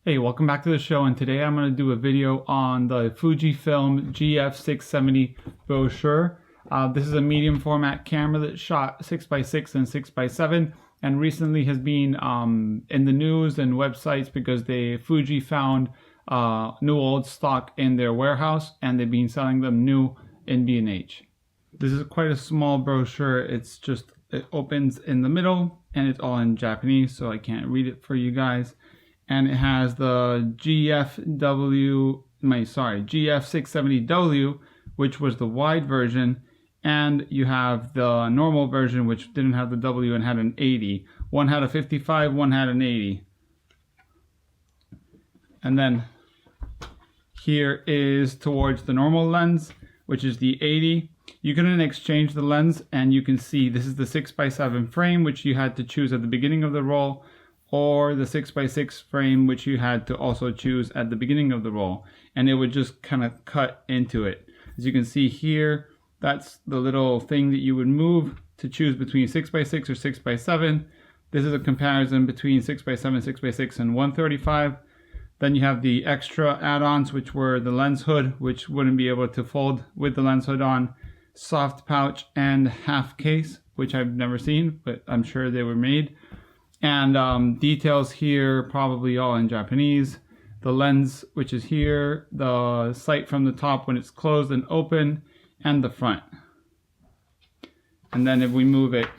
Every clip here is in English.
Hey, welcome back to the show, and today I'm going to do a video on the Fujifilm GF670 Brochure. This is a medium format camera that shot 6x6 and 6x7 and recently has been in the news and websites because Fuji found new old stock in their warehouse and they've been selling them new in B&H. This is quite a small brochure. It opens in the middle and it's all in Japanese, so I can't read it for you guys. And it has the GF670W, which was the wide version, and you have the normal version, which didn't have the W and had an 80. One had a 55, one had an 80. And then here is towards the normal lens, which is the 80. You can exchange the lens, and you can see this is the 6x7 frame, which you had to choose at the beginning of the roll, or the 6x6 frame, which you had to also choose at the beginning of the roll, and it would just kind of cut into it. As you can see here, that's the little thing that you would move to choose between 6x6 or 6x7. This is a comparison between 6x7, 6x6, and 135. Then you have the extra add-ons, which were the lens hood, which wouldn't be able to fold with the lens hood on, soft pouch, and half case, which I've never seen, but I'm sure they were made. And details here, probably all in Japanese. The lens, which is here, the sight from the top when it's closed and open, and the front. And then if we move it,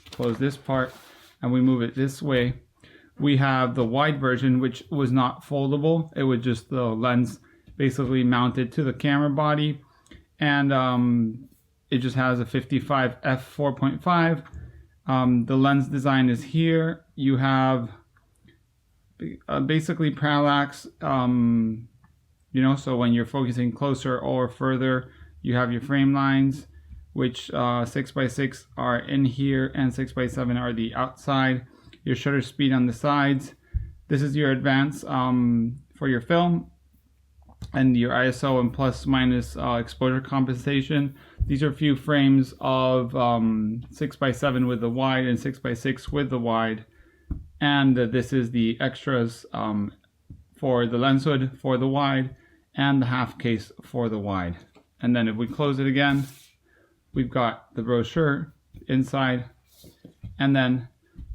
close this part, and we move it this way, we have the wide version, which was not foldable. It was just the lens basically mounted to the camera body. And it just has a 55 f4.5. The lens design is here. You have basically parallax, so when you're focusing closer or further, you have your frame lines, which 6x6 are in here and 6x7 are the outside. Your shutter speed on the sides. This is your advance for your film, and your ISO and plus minus exposure compensation. These are a few frames of 6x7 with the wide and 6x6 with the wide. And this is the extras for the lens hood for the wide and the half case for the wide. And then if we close it again, we've got the brochure inside and then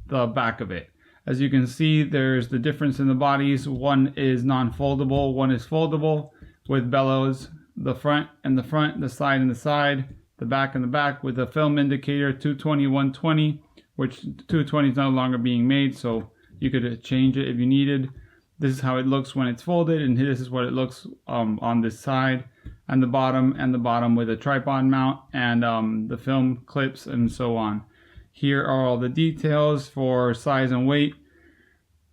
the back of it. As you can see, there's the difference in the bodies. One is non-foldable, one is foldable with bellows, the front and the front, the side and the side, the back and the back with a film indicator 220, 120, which 220 is no longer being made, so you could change it if you needed. This is how it looks when it's folded, and this is what it looks on this side, and the bottom with a tripod mount and the film clips and so on. Here are all the details for size and weight.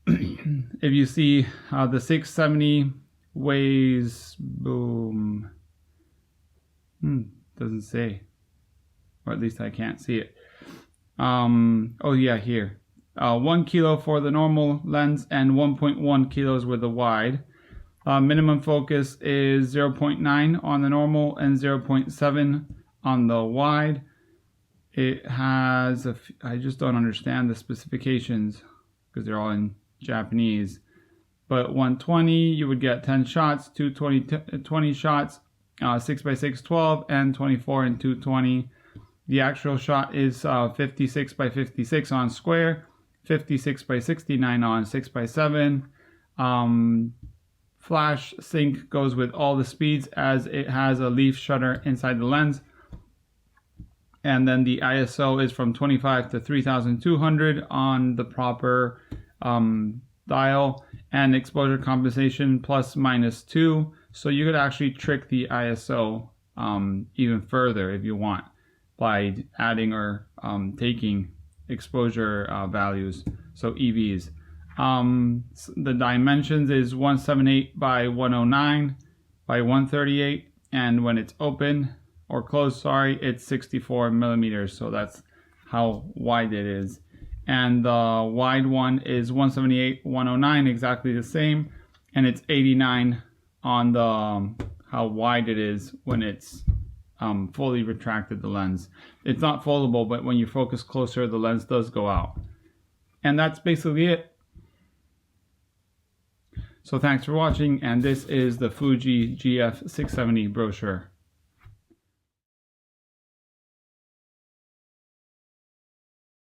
If you see the 670 weighs, doesn't say, or at least I can't see it. Oh yeah, here. 1 kilo for the normal lens and 1.1 kilos with the wide. Minimum focus is 0.9 on the normal and 0.7 on the wide. It has, I just don't understand the specifications because they're all in Japanese. But 120, you would get 10 shots, 220, 20 shots, 6x6, 12, and 24 and 220. The actual shot is 56 by 56 on square, 56 by 69 on 6x7. Flash sync goes with all the speeds as it has a leaf shutter inside the lens. And then the ISO is from 25 to 3200 on the proper dial, and exposure compensation plus minus 2. So you could actually trick the ISO even further if you want by adding or taking exposure values, so EVs. The dimensions is 178 by 109 by 138, and when it's open or closed, it's 64 millimeters, so that's how wide it is. And the wide one is 178, 109, exactly the same, and it's 89 on the how wide it is when it's fully retracted, the lens. It's not foldable, but when you focus closer, the lens does go out. And that's basically it. So thanks for watching, and this is the Fuji GF670 brochure.